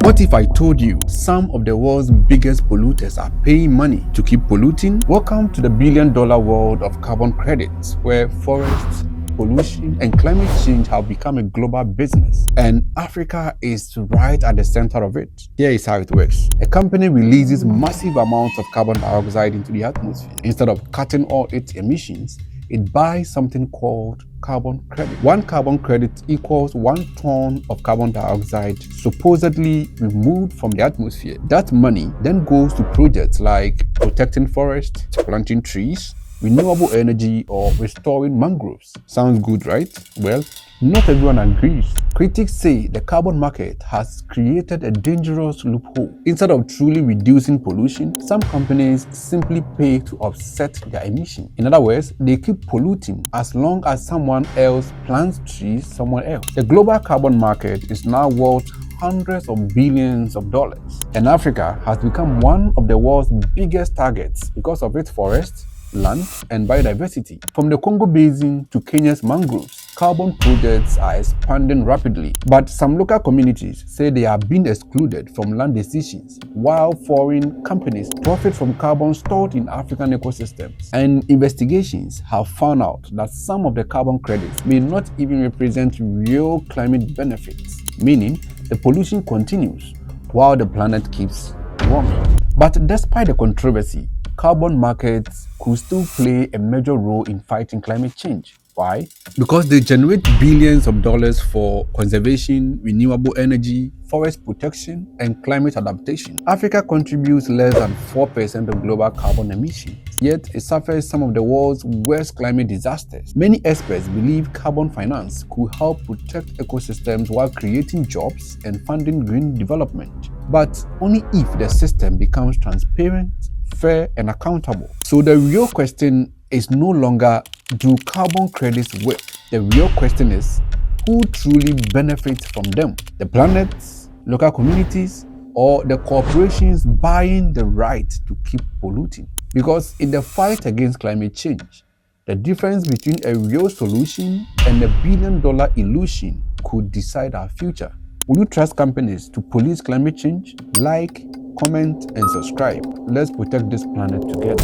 What if I told you some of the world's biggest polluters are paying money to keep polluting? Welcome to the billion-dollar world of carbon credits, where forests, pollution, and climate change have become a global business, and Africa is right at the center of it. Here is how it works. A company releases massive amounts of carbon dioxide into the atmosphere. Instead of cutting all its emissions, it buys something called carbon credit. One carbon credit equals 1 ton of carbon dioxide supposedly removed from the atmosphere. That money then goes to projects like protecting forests, planting trees, renewable energy, or restoring mangroves. Sounds good, right? Well, not everyone agrees. Critics say the carbon market has created a dangerous loophole. Instead of truly reducing pollution, some companies simply pay to offset their emission. In other words, they keep polluting as long as someone else plants trees somewhere else. The global carbon market is now worth hundreds of billions of dollars, and Africa has become one of the world's biggest targets because of its forests, land, and biodiversity. From the Congo Basin to Kenya's mangroves, carbon projects are expanding rapidly. But some local communities say they are being excluded from land decisions, while foreign companies profit from carbon stored in African ecosystems. And investigations have found out that some of the carbon credits may not even represent real climate benefits, meaning the pollution continues while the planet keeps warming. But despite the controversy, carbon markets could still play a major role in fighting climate change. Why? Because they generate billions of dollars for conservation, renewable energy, forest protection, and climate adaptation. Africa contributes less than 4% of global carbon emissions, yet it suffers some of the world's worst climate disasters. Many experts believe carbon finance could help protect ecosystems while creating jobs and funding green development, but only if the system becomes transparent, fair, and accountable. So the real question is no longer, do carbon credits work? The real question is, who truly benefits from them? The planet, local communities, or the corporations buying the right to keep polluting? Because in the fight against climate change, the difference between a real solution and a billion-dollar illusion could decide our future. Will you trust companies to police climate change? Like, comment, and subscribe. Let's protect this planet together.